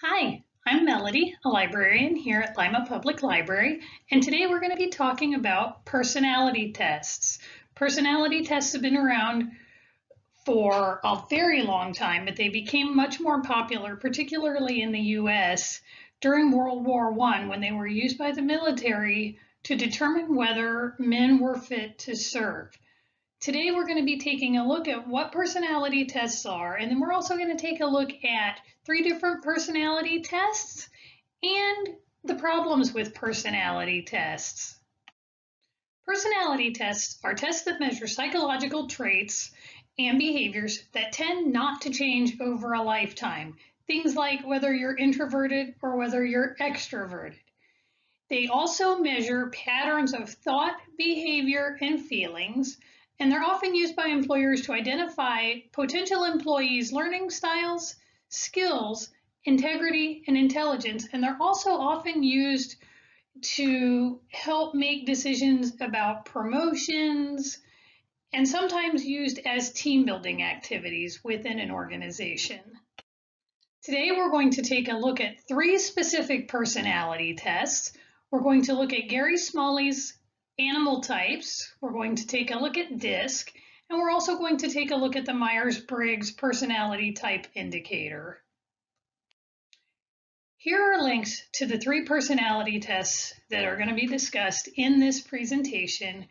Hi, I'm Melody, a librarian here at Lima Public Library, and today we're going to be talking about personality tests. Personality tests have been around for a very long time, but they became much more popular, particularly in the US during World War I when they were used by the military to determine whether men were fit to serve. Today we're going to be taking a look at what personality tests are, and then we're also going to take a look at 3 different personality tests and the problems with personality tests. Personality tests are tests that measure psychological traits and behaviors that tend not to change over a lifetime. Things like whether you're introverted or whether you're extroverted. They also measure patterns of thought, behavior, and feelings, and they're often used by employers to identify potential employees' learning styles, skills, integrity, and intelligence, and they're also often used to help make decisions about promotions and sometimes used as team building activities within an organization. Today we're going to take a look at 3 specific personality tests. We're going to look at Gary Smalley's animal types, we're going to take a look at DISC, and we're also going to take a look at the Myers-Briggs personality type indicator. Here are links to the 3 personality tests that are going to be discussed in this presentation.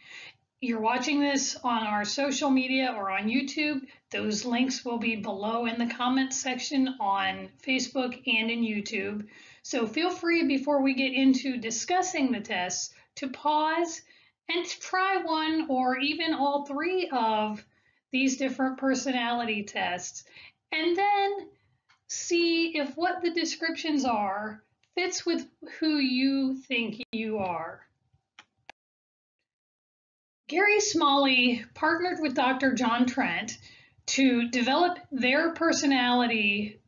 You're watching this on our social media or on YouTube. Those links will be below in the comments section on Facebook and in YouTube. So feel free, before we get into discussing the tests, to pause and try one or even all 3 of these different personality tests, and then see if what the descriptions are fits with who you think you are. Gary Smalley partnered with Dr. John Trent to develop their personality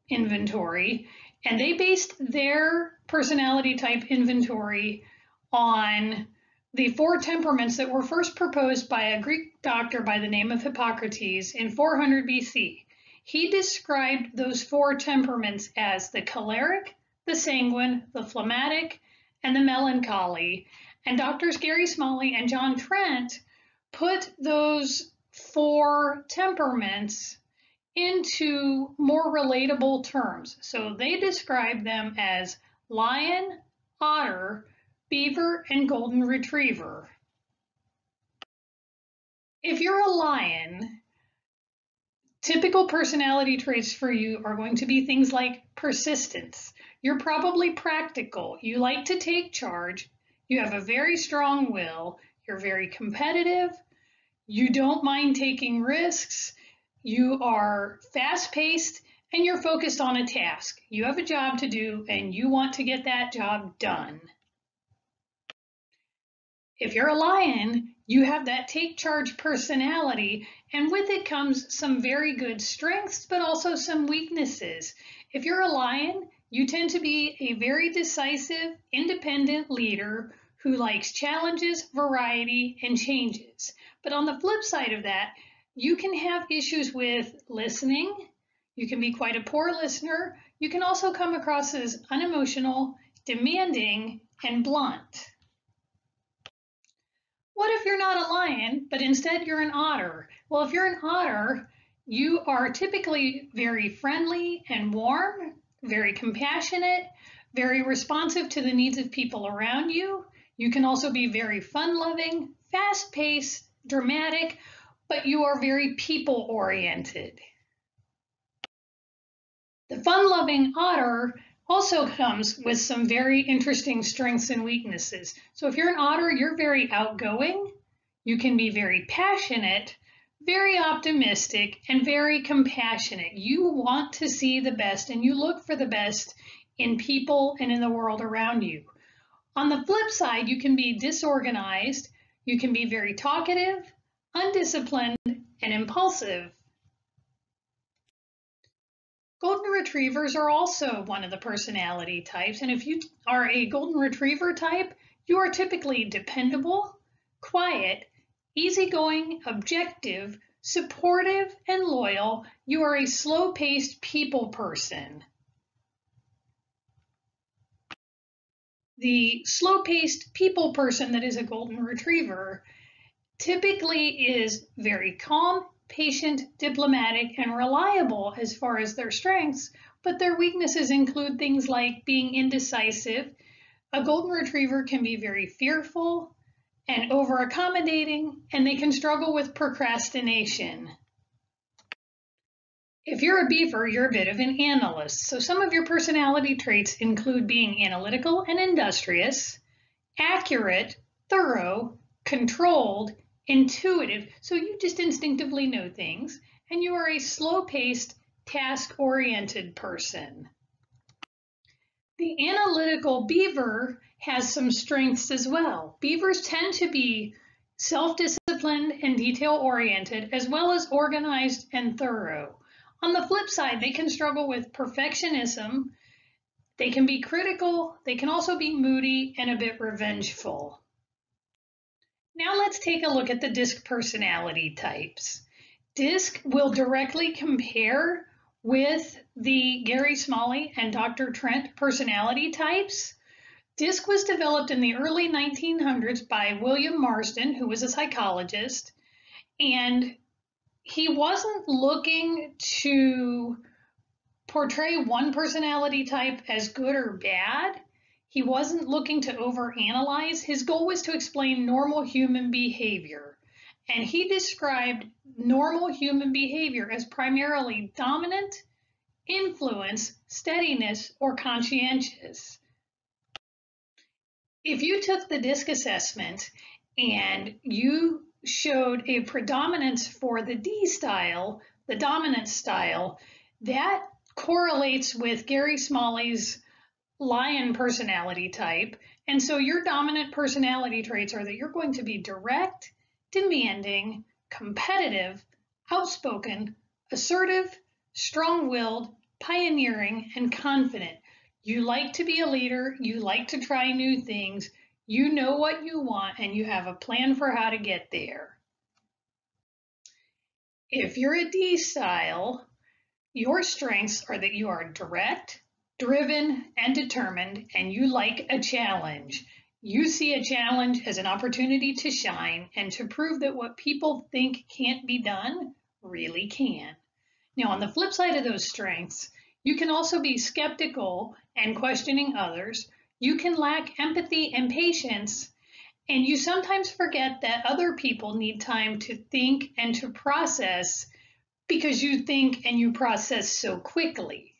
inventory, and they based their personality type inventory on the 4 temperaments that were first proposed by a Greek doctor by the name of Hippocrates in 400 BC. He described those 4 temperaments as the choleric, the sanguine, the phlegmatic, and the melancholy. And Doctors Gary Smalley and John Trent put those 4 temperaments into more relatable terms. So they describe them as lion, otter, beaver, and golden retriever. If you're a lion, typical personality traits for you are going to be things like persistence. You're probably practical. You like to take charge. You have a very strong will. You're very competitive. You don't mind taking risks. You are fast-paced and you're focused on a task. You have a job to do and you want to get that job done. If you're a lion, you have that take charge personality, and with it comes some very good strengths, but also some weaknesses. If you're a lion, you tend to be a very decisive, independent leader who likes challenges, variety, and changes. But on the flip side of that, you can have issues with listening. You can be quite a poor listener. You can also come across as unemotional, demanding, and blunt. What if you're not a lion, but instead you're an otter? Well, if you're an otter, you are typically very friendly and warm, very compassionate, very responsive to the needs of people around you. You can also be very fun-loving, fast-paced, dramatic, but you are very people-oriented. The fun-loving otter also comes with some very interesting strengths and weaknesses. So if you're an otter, you're very outgoing, you can be very passionate, very optimistic, and very compassionate. You want to see the best and you look for the best in people and in the world around you. On the flip side, you can be disorganized, you can be very talkative, undisciplined, and impulsive. Golden retrievers are also one of the personality types, and if you are a golden retriever type, you are typically dependable, quiet, easygoing, objective, supportive, and loyal. You are a slow-paced people person. The slow-paced people person that is a golden retriever typically is very calm, patient, diplomatic, and reliable as far as their strengths, but their weaknesses include things like being indecisive. A golden retriever can be very fearful and over-accommodating, and they can struggle with procrastination. If you're a beaver, you're a bit of an analyst. So some of your personality traits include being analytical and industrious, accurate, thorough, controlled, intuitive. So you just instinctively know things, and you are a slow-paced, task-oriented person. The analytical beaver has some strengths as well. Beavers tend to be self-disciplined and detail-oriented, as well as organized and thorough. On the flip side, they can struggle with perfectionism. They can be critical. They can also be moody and a bit revengeful. Now let's take a look at the DISC personality types. DISC will directly compare with the Gary Smalley and Dr. Trent personality types. DISC was developed in the early 1900s by William Marsden, who was a psychologist, and he wasn't looking to portray one personality type as good or bad. He wasn't looking to overanalyze. His goal was to explain normal human behavior. And he described normal human behavior as primarily dominant, influence, steadiness, or conscientious. If you took the DISC assessment and you showed a predominance for the D style, the dominant style, that correlates with Gary Smalley's lion personality type. And so your dominant personality traits are that you're going to be direct, demanding, competitive, outspoken, assertive, strong-willed, pioneering, and confident. You like to be a leader, you like to try new things, you know what you want, and you have a plan for how to get there. If you're a D style, your strengths are that you are direct, driven, and determined, and you like a challenge. You see a challenge as an opportunity to shine and to prove that what people think can't be done really can. Now, on the flip side of those strengths, you can also be skeptical and questioning others. You can lack empathy and patience, and you sometimes forget that other people need time to think and to process because you think and you process so quickly.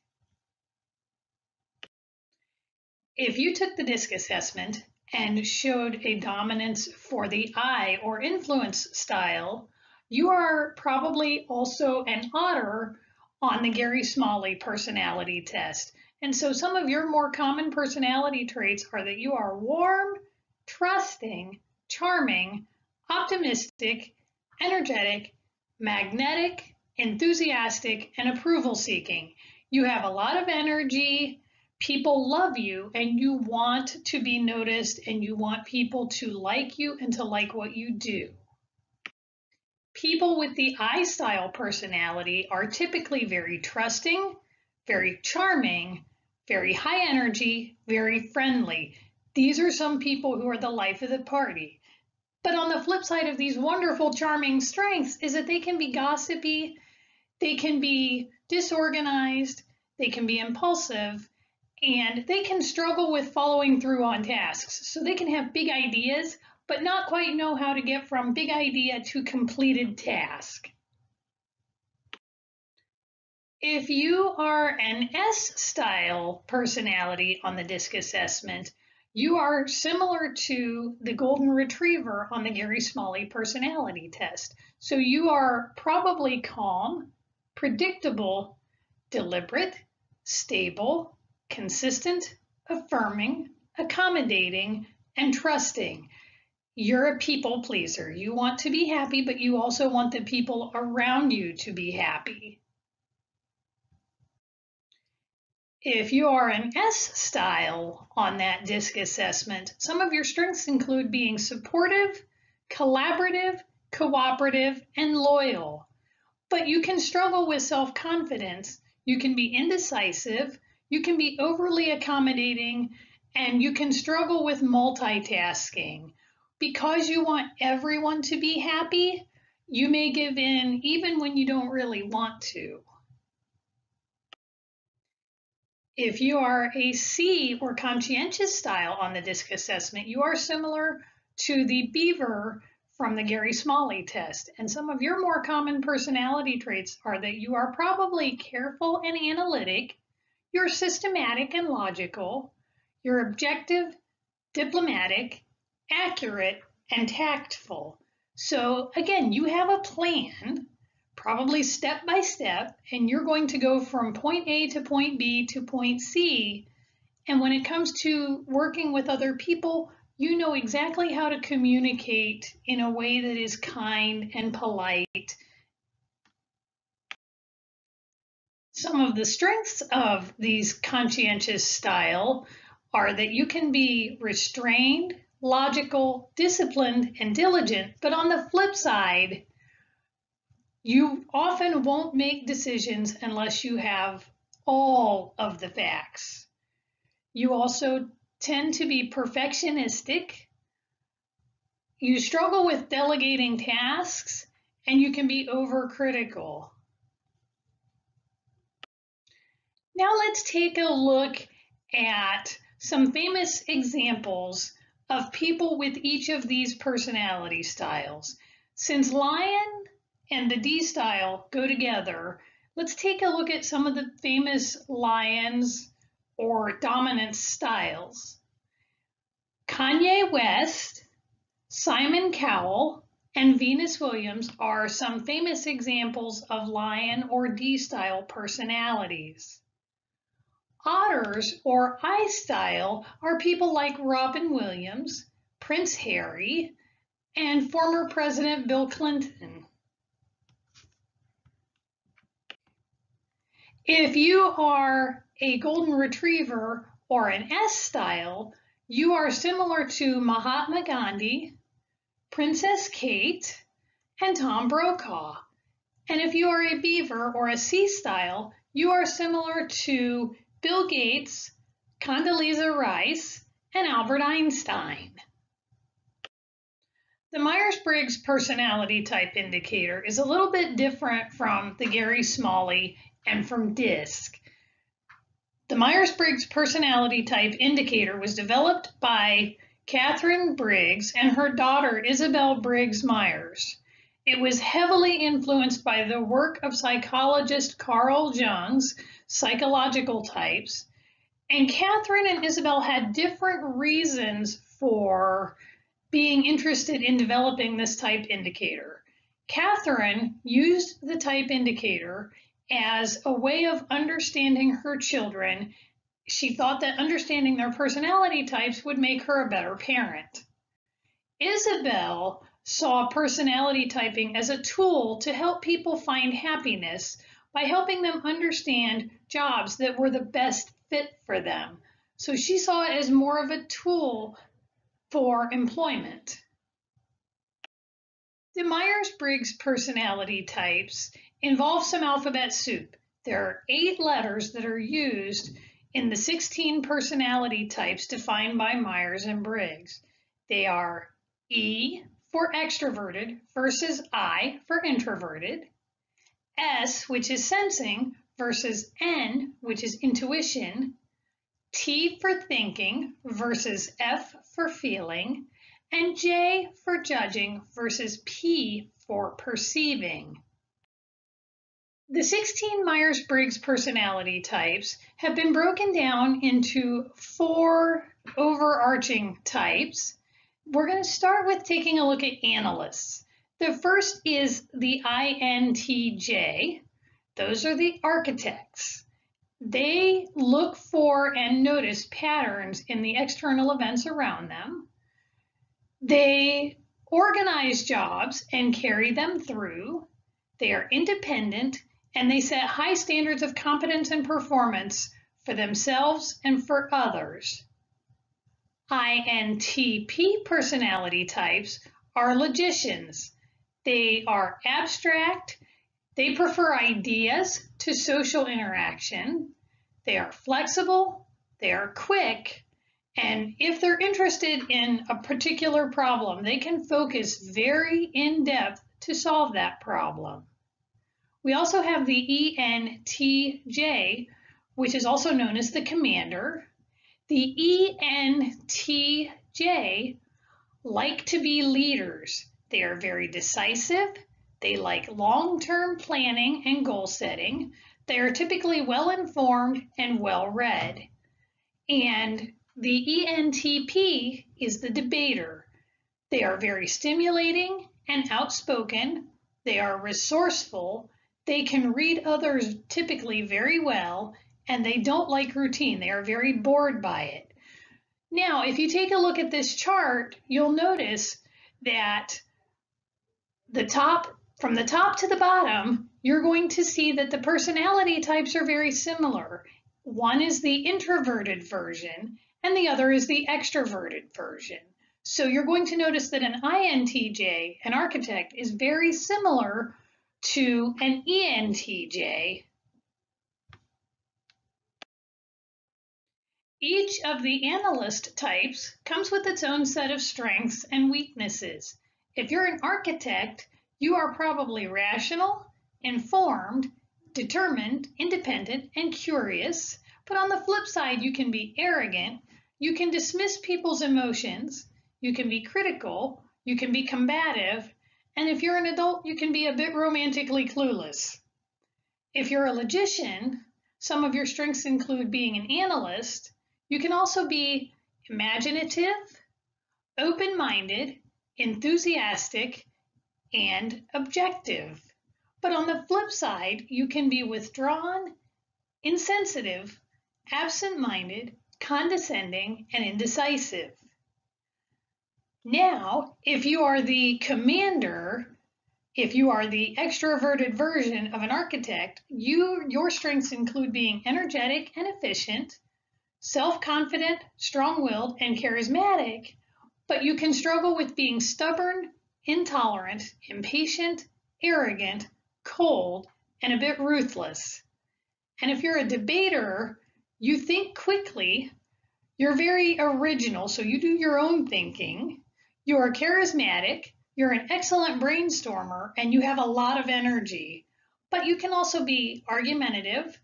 If you took the DISC assessment and showed a dominance for the I or influence style, you are probably also an Otter on the Gary Smalley personality test. And so some of your more common personality traits are that you are warm, trusting, charming, optimistic, energetic, magnetic, enthusiastic, and approval seeking. You have a lot of energy, people love you, and you want to be noticed, and you want people to like you and to like what you do. People with the I style personality are typically very trusting, very charming, very high energy, very friendly. These are some people who are the life of the party. But on the flip side of these wonderful, charming strengths is that they can be gossipy, they can be disorganized, they can be impulsive, and they can struggle with following through on tasks. So they can have big ideas, but not quite know how to get from big idea to completed task. If you are an S-style personality on the DISC assessment, you are similar to the golden retriever on the Gary Smalley personality test. So you are probably calm, predictable, deliberate, stable, consistent, affirming, accommodating, and trusting. You're a people pleaser. You want to be happy, but you also want the people around you to be happy. If you are an S style on that DISC assessment, some of your strengths include being supportive, collaborative, cooperative, and loyal. But you can struggle with self-confidence. You can be indecisive. You can be overly accommodating, and you can struggle with multitasking. Because you want everyone to be happy, you may give in even when you don't really want to. If you are a C or conscientious style on the DISC assessment, you are similar to the Beaver from the Gary Smalley test. And some of your more common personality traits are that you are probably careful and analytic, you're systematic and logical, you're objective, diplomatic, accurate, and tactful. So again, you have a plan, probably step by step, and you're going to go from point A to point B to point C. And when it comes to working with other people, you know exactly how to communicate in a way that is kind and polite. Some of the strengths of these conscientious style are that you can be restrained, logical, disciplined, and diligent, but on the flip side, you often won't make decisions unless you have all of the facts. You also tend to be perfectionistic. You struggle with delegating tasks, and you can be overcritical. Now let's take a look at some famous examples of people with each of these personality styles. Since Lion and the D style go together, let's take a look at some of the famous Lions or dominance styles. Kanye West, Simon Cowell, and Venus Williams are some famous examples of Lion or D style personalities. Otters or I style are people like Robin Williams, Prince Harry, and former President Bill Clinton. If you are a Golden Retriever or an S style, you are similar to Mahatma Gandhi, Princess Kate, and Tom Brokaw. And if you are a Beaver or a C style, you are similar to Bill Gates, Condoleezza Rice, and Albert Einstein. The Myers-Briggs personality type indicator is a little bit different from the Gary Smalley and from DISC. The Myers-Briggs personality type indicator was developed by Catherine Briggs and her daughter Isabel Briggs Myers. It was heavily influenced by the work of psychologist Carl Jung's psychological types, and Catherine and Isabel had different reasons for being interested in developing this type indicator. Catherine used the type indicator as a way of understanding her children. She thought that understanding their personality types would make her a better parent. Isabel saw personality typing as a tool to help people find happiness by helping them understand jobs that were the best fit for them. So she saw it as more of a tool for employment. The Myers-Briggs personality types involve some alphabet soup. There are 8 letters that are used in the 16 personality types defined by Myers and Briggs. They are E for extroverted versus I for introverted, S, which is sensing, versus N, which is intuition, T for thinking versus F for feeling, and J for judging versus P for perceiving. The 16 Myers-Briggs personality types have been broken down into 4 overarching types. We're going to start with taking a look at analysts. The first is the INTJ. Those are the architects. They look for and notice patterns in the external events around them. They organize jobs and carry them through. They are independent, and they set high standards of competence and performance for themselves and for others. INTP personality types are logicians. They are abstract. They prefer ideas to social interaction. They are flexible. They are quick. And if they're interested in a particular problem, they can focus very in depth to solve that problem. We also have the ENTJ, which is also known as the commander. The ENTJ like to be leaders. They are very decisive. They like long-term planning and goal setting. They are typically well-informed and well-read. And the ENTP is the debater. They are very stimulating and outspoken. They are resourceful. They can read others typically very well, and they don't like routine. They are very bored by it. Now, if you take a look at this chart, you'll notice that from the top to the bottom, you're going to see that the personality types are very similar. One is the introverted version, and the other is the extroverted version. So you're going to notice that an INTJ, an architect, is very similar to an ENTJ. Each of the analyst types comes with its own set of strengths and weaknesses. If you're an architect, you are probably rational, informed, determined, independent, and curious. But on the flip side, you can be arrogant, you can dismiss people's emotions, you can be critical, you can be combative, and if you're an adult, you can be a bit romantically clueless. If you're a logician, some of your strengths include being an analyst. You can also be imaginative, open-minded, enthusiastic, and objective. But on the flip side, you can be withdrawn, insensitive, absent-minded, condescending, and indecisive. Now, if you are the commander, if you are the extroverted version of an architect, your strengths include being energetic and efficient, self-confident, strong-willed, and charismatic, but you can struggle with being stubborn, intolerant, impatient, arrogant, cold, and a bit ruthless. And if you're a debater, you think quickly, you're very original, so you do your own thinking, you are charismatic, you're an excellent brainstormer, and you have a lot of energy. But you can also be argumentative,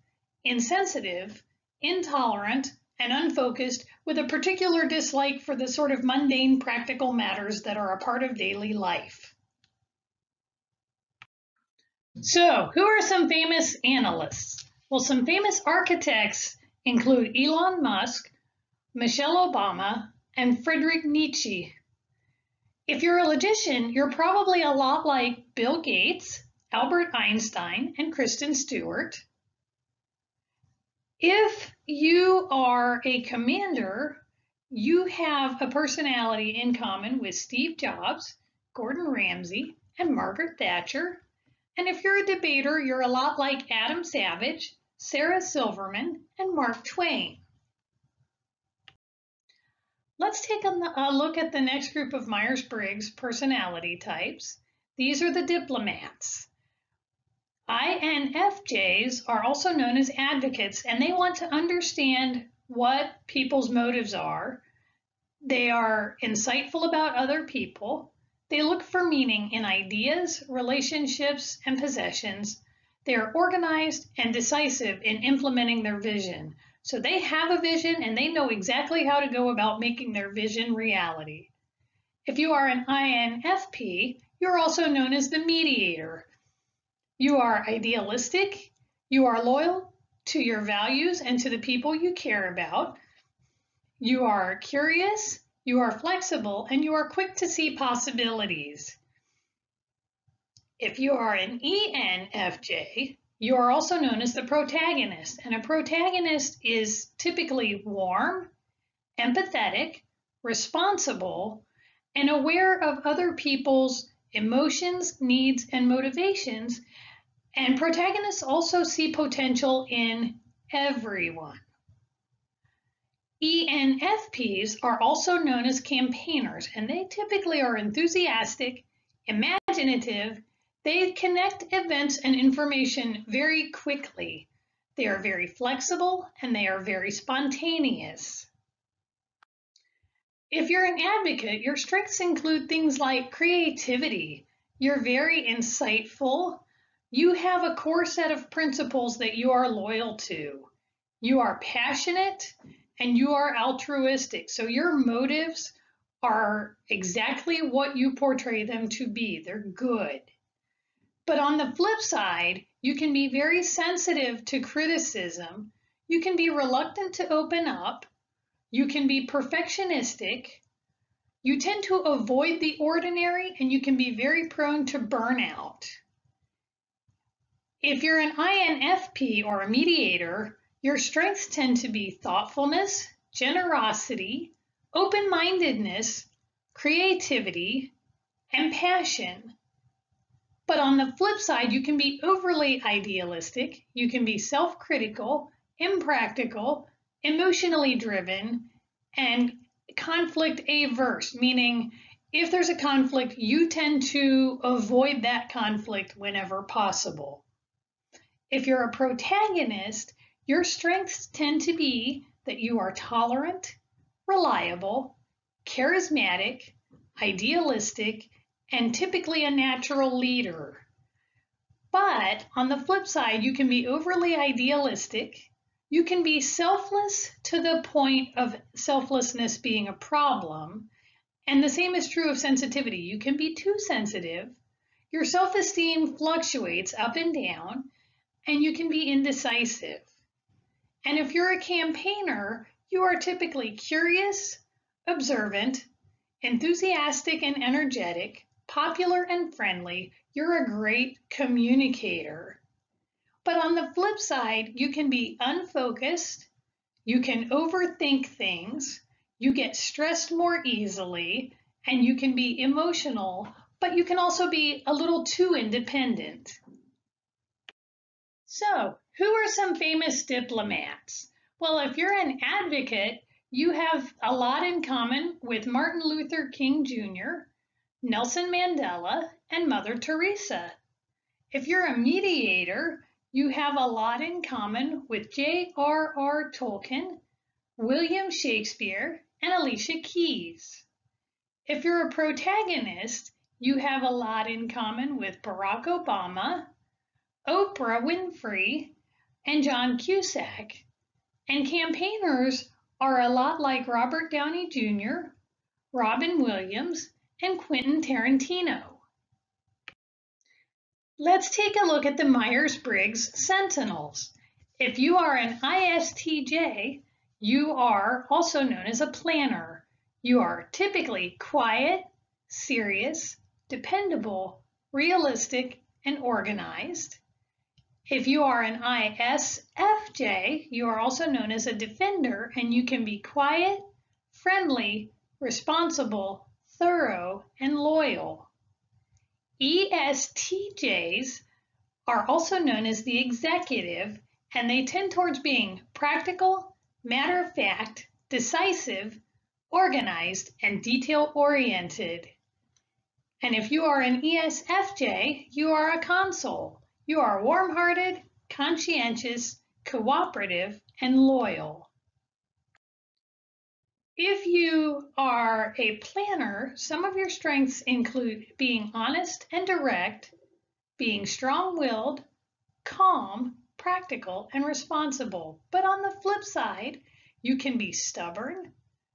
insensitive, intolerant, and unfocused, with a particular dislike for the sort of mundane practical matters that are a part of daily life. So, who are some famous analysts? Well, some famous architects include Elon Musk, Michelle Obama, and Friedrich Nietzsche. If you're a logician, you're probably a lot like Bill Gates, Albert Einstein, and Kristen Stewart. If you are a commander, you have a personality in common with Steve Jobs, Gordon Ramsay, and Margaret Thatcher. And if you're a debater, you're a lot like Adam Savage, Sarah Silverman, and Mark Twain. Let's take a look at the next group of Myers-Briggs personality types. These are the diplomats. INFJs are also known as advocates, and they want to understand what people's motives are. They are insightful about other people. They look for meaning in ideas, relationships, and possessions. They are organized and decisive in implementing their vision. So they have a vision and they know exactly how to go about making their vision reality. If you are an INFP, you're also known as the mediator. You are idealistic, you are loyal to your values and to the people you care about. You are curious, you are flexible, and you are quick to see possibilities. If you are an ENFJ, you are also known as the protagonist, and a protagonist is typically warm, empathetic, responsible, and aware of other people's emotions, needs, and motivations. And protagonists also see potential in everyone. ENFPs are also known as campaigners, and they typically are enthusiastic, imaginative. They connect events and information very quickly. They are very flexible and they are very spontaneous. If you're an advocate, your strengths include things like creativity. You're very insightful. You have a core set of principles that you are loyal to. You are passionate and you are altruistic. So your motives are exactly what you portray them to be. They're good. But on the flip side, you can be very sensitive to criticism. You can be reluctant to open up. You can be perfectionistic. You tend to avoid the ordinary and you can be very prone to burnout. If you're an INFP or a mediator, your strengths tend to be thoughtfulness, generosity, open-mindedness, creativity, and passion. But on the flip side, you can be overly idealistic, you can be self-critical, impractical, emotionally driven, and conflict averse, meaning if there's a conflict, you tend to avoid that conflict whenever possible. If you're a protagonist, your strengths tend to be that you are tolerant, reliable, charismatic, idealistic, and typically a natural leader. But on the flip side, you can be overly idealistic. You can be selfless to the point of selflessness being a problem. And the same is true of sensitivity. You can be too sensitive. Your self-esteem fluctuates up and down, and you can be indecisive. And if you're a campaigner, you are typically curious, observant, enthusiastic and energetic, popular and friendly. You're a great communicator. But on the flip side, you can be unfocused, you can overthink things, you get stressed more easily, and you can be emotional, but you can also be a little too independent. So, who are some famous diplomats? Well, if you're an advocate, you have a lot in common with Martin Luther King Jr., Nelson Mandela, and Mother Teresa. If you're a mediator, you have a lot in common with J.R.R. Tolkien, William Shakespeare, and Alicia Keys. If you're a protagonist, you have a lot in common with Barack Obama, Oprah Winfrey, and John Cusack. And campaigners are a lot like Robert Downey Jr., Robin Williams, and Quentin Tarantino. Let's take a look at the Myers-Briggs Sentinels. If you are an ISTJ, you are also known as a planner. You are typically quiet, serious, dependable, realistic, and organized. If you are an ISFJ, you are also known as a defender, and you can be quiet, friendly, responsible, thorough, and loyal. ESTJs are also known as the executive, and they tend towards being practical, matter-of-fact, decisive, organized, and detail-oriented. And if you are an ESFJ, you are a consul. You are warm-hearted, conscientious, cooperative, and loyal. If you are a planner, some of your strengths include being honest and direct, being strong-willed, calm, practical, and responsible. But on the flip side, you can be stubborn,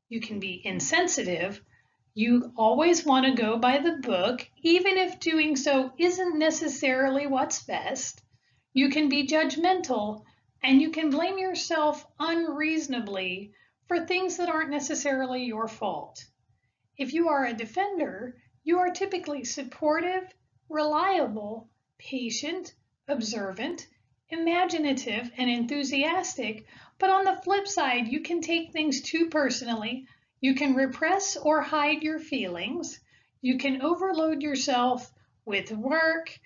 you can be insensitive, you always want to go by the book, even if doing so isn't necessarily what's best. You can be judgmental, and you can blame yourself unreasonably for things that aren't necessarily your fault. If you are a defender, you are typically supportive, reliable, patient, observant, imaginative, and enthusiastic, but on the flip side, you can take things too personally. You can repress or hide your feelings. You can overload yourself with work,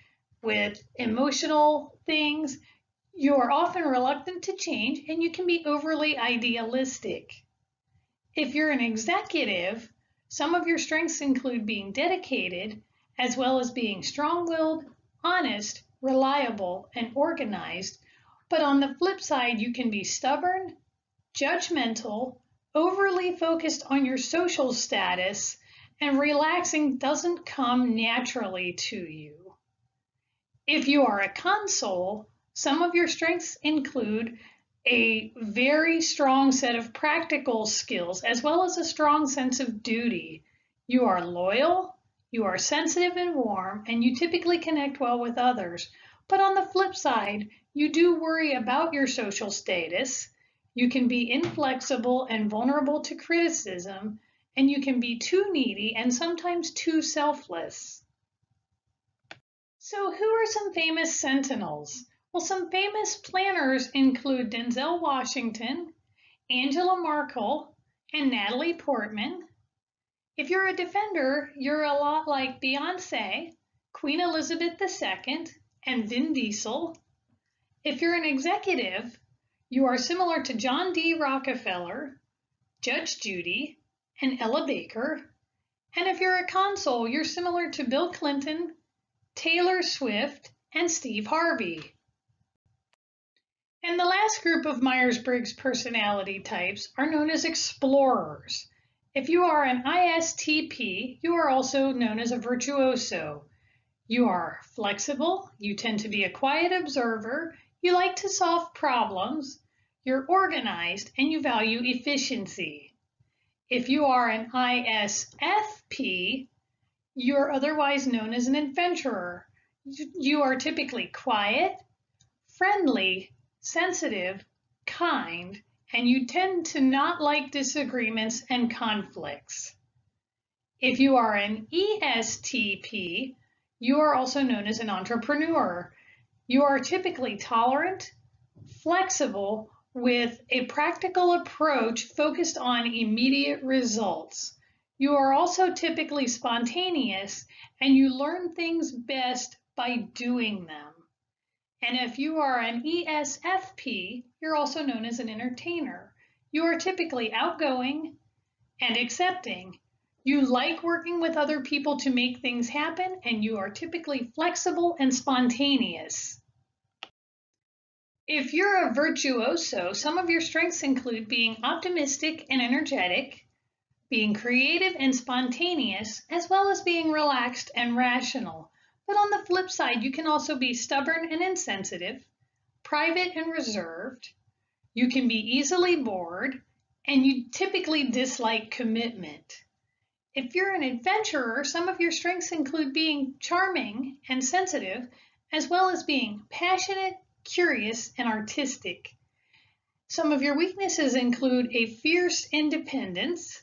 with emotional things. You are often reluctant to change, and you can be overly idealistic. If you're an executive, some of your strengths include being dedicated, as well as being strong-willed, honest, reliable, and organized. But on the flip side, you can be stubborn, judgmental, overly focused on your social status, and relaxing doesn't come naturally to you. If you are a console, some of your strengths include a very strong set of practical skills, as well as a strong sense of duty. You are loyal, you are sensitive and warm, and you typically connect well with others. But on the flip side, you do worry about your social status. You can be inflexible and vulnerable to criticism, and you can be too needy and sometimes too selfless. So who are some famous Sentinels? Well, some famous planners include Denzel Washington, Angela Merkel, and Natalie Portman. If you're a defender, you're a lot like Beyonce, Queen Elizabeth II, and Vin Diesel. If you're an executive, you are similar to John D. Rockefeller, Judge Judy, and Ella Baker. And if you're a consul, you're similar to Bill Clinton, Taylor Swift, and Steve Harvey. And the last group of Myers-Briggs personality types are known as explorers. If you are an ISTP, you are also known as a virtuoso. You are flexible, you tend to be a quiet observer, you like to solve problems, you're organized, and you value efficiency. If you are an ISFP, you're otherwise known as an adventurer. You are typically quiet, friendly, sensitive, kind, and you tend to not like disagreements and conflicts. If you are an ESTP, you are also known as an entrepreneur. You are typically tolerant, flexible, with a practical approach focused on immediate results. You are also typically spontaneous, and you learn things best by doing them. And if you are an ESFP, you're also known as an entertainer. You are typically outgoing and accepting. You like working with other people to make things happen, and you are typically flexible and spontaneous. If you're a virtuoso, some of your strengths include being optimistic and energetic, being creative and spontaneous, as well as being relaxed and rational. But on the flip side, you can also be stubborn and insensitive, private and reserved. You can be easily bored, and you typically dislike commitment. If you're an adventurer, some of your strengths include being charming and sensitive, as well as being passionate, curious, and artistic. Some of your weaknesses include a fierce independence,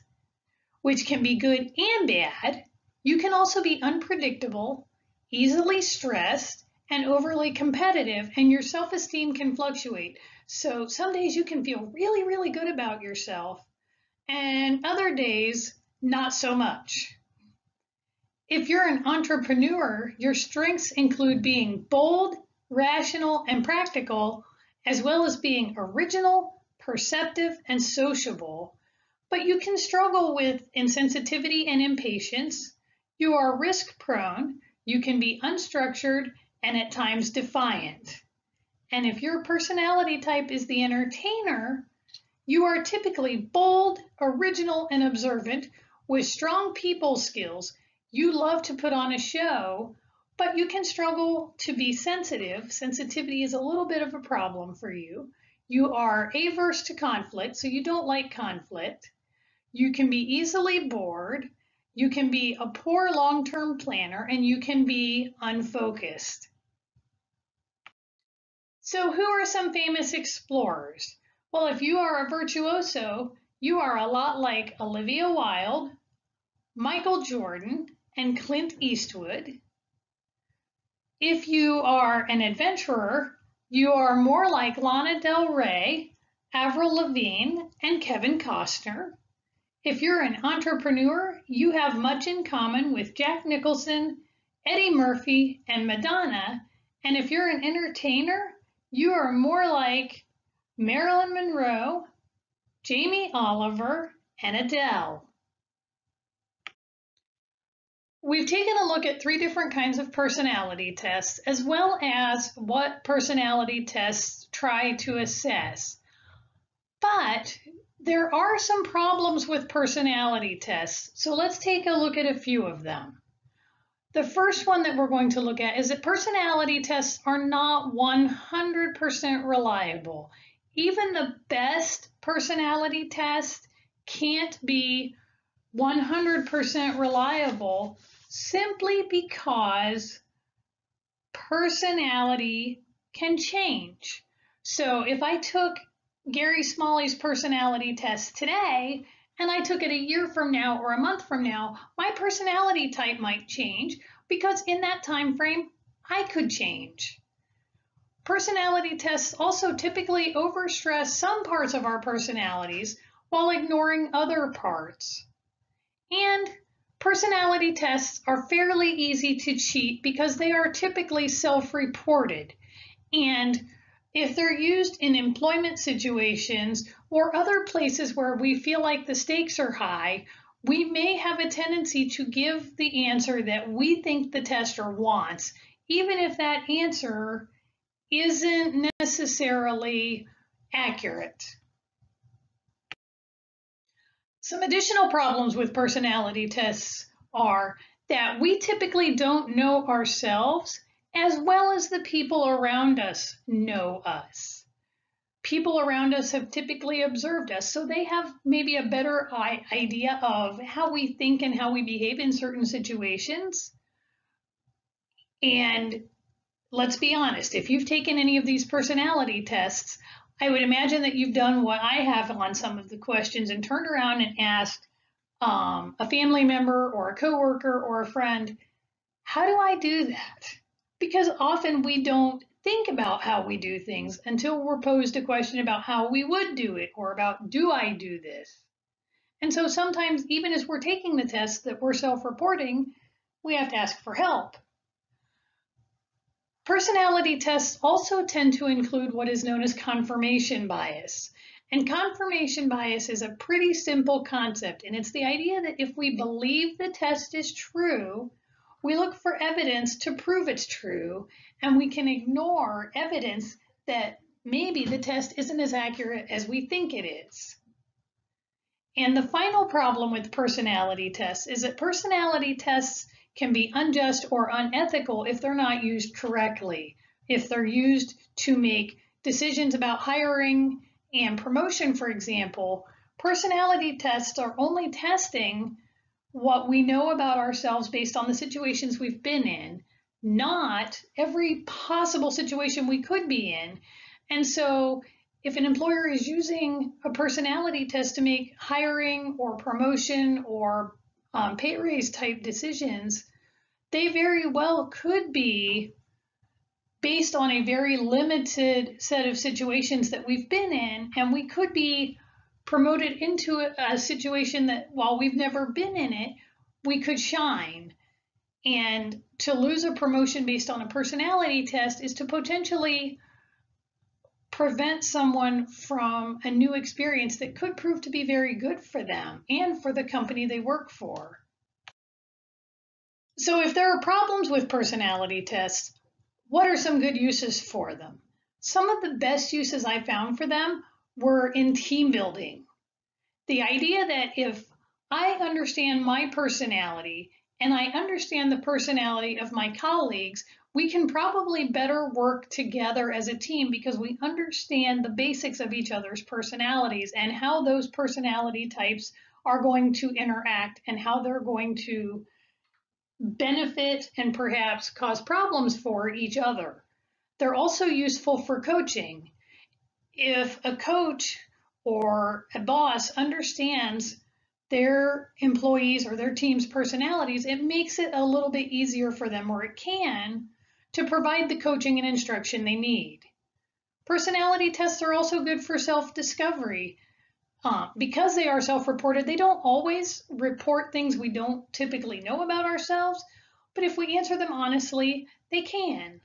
which can be good and bad. You can also be unpredictable, easily stressed, and overly competitive, and your self-esteem can fluctuate. So some days you can feel really, really good about yourself, and other days, not so much. If you're an entrepreneur, your strengths include being bold, rational, and practical, as well as being original, perceptive, and sociable. But you can struggle with insensitivity and impatience. You are risk-prone, you can be unstructured, and at times defiant. And if your personality type is the entertainer, you are typically bold, original, and observant with strong people skills. You love to put on a show, but you can struggle to be sensitive. Sensitivity is a little bit of a problem for you. You are averse to conflict, so you don't like conflict. You can be easily bored. You can be a poor long-term planner, and you can be unfocused. So who are some famous explorers? Well, if you are a virtuoso, you are a lot like Olivia Wilde, Michael Jordan, and Clint Eastwood. If you are an adventurer, you are more like Lana Del Rey, Avril Lavigne, and Kevin Costner. If you're an entrepreneur, you have much in common with Jack Nicholson, Eddie Murphy, and Madonna. And if you're an entertainer, you are more like Marilyn Monroe, Jamie Oliver, and Adele. We've taken a look at 3 different kinds of personality tests, as well as what personality tests try to assess. But There are some problems with personality tests, so let's take a look at a few of them. The first one that we're going to look at is that personality tests are not 100% reliable. Even the best personality test can't be 100% reliable simply because personality can change. So if I took Gary Smalley's personality test today and I took it a year from now or a month from now, my personality type might change because in that time frame, I could change. Personality tests also typically overstress some parts of our personalities while ignoring other parts. And personality tests are fairly easy to cheat because they are typically self-reported. And if they're used in employment situations or other places where we feel like the stakes are high, we may have a tendency to give the answer that we think the tester wants, even if that answer isn't necessarily accurate. Some additional problems with personality tests are that we typically don't know ourselves as well as the people around us know us. People around us have typically observed us, so they have maybe a better idea of how we think and how we behave in certain situations. And let's be honest, if you've taken any of these personality tests, I would imagine that you've done what I have on some of the questions and turned around and asked a family member or a coworker or a friend, how do I do that? Because often we don't think about how we do things until we're posed a question about how we would do it or about, do I do this? And so sometimes even as we're taking the tests that we're self-reporting, we have to ask for help. Personality tests also tend to include what is known as confirmation bias. And confirmation bias is a pretty simple concept, and it's the idea that if we believe the test is true, we look for evidence to prove it's true, and we can ignore evidence that maybe the test isn't as accurate as we think it is. And the final problem with personality tests is that personality tests can be unjust or unethical if they're not used correctly. If they're used to make decisions about hiring and promotion, for example, personality tests are only testing what we know about ourselves based on the situations we've been in, not every possible situation we could be in. And so if an employer is using a personality test to make hiring or promotion or pay raise type decisions, they very well could be based on a very limited set of situations that we've been in, and we could be promoted into a situation that while we've never been in it, we could shine. And to lose a promotion based on a personality test is to potentially prevent someone from a new experience that could prove to be very good for them and for the company they work for. So if there are problems with personality tests, what are some good uses for them? Some of the best uses I found for them were in team building. The idea that if I understand my personality and I understand the personality of my colleagues, we can probably better work together as a team because we understand the basics of each other's personalities and how those personality types are going to interact and how they're going to benefit and perhaps cause problems for each other. They're also useful for coaching. If a coach or a boss understands their employees or their team's personalities, it makes it a little bit easier for them, or it can, to provide the coaching and instruction they need. Personality tests are also good for self-discovery. Because they are self-reported, they don't always report things we don't typically know about ourselves, but if we answer them honestly, they can.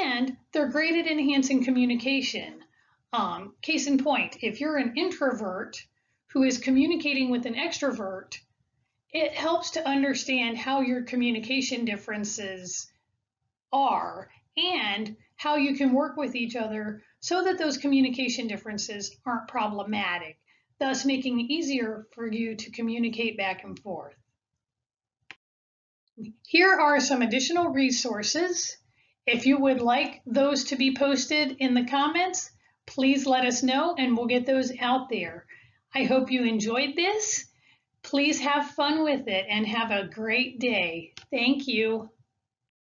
And they're great at enhancing communication. Case in point, if you're an introvert who is communicating with an extrovert, it helps to understand how your communication differences are and how you can work with each other so that those communication differences aren't problematic. thus making it easier for you to communicate back and forth. Here are some additional resources. If you would like those to be posted in the comments, please let us know and we'll get those out there. I hope you enjoyed this. Please have fun with it and have a great day. Thank you.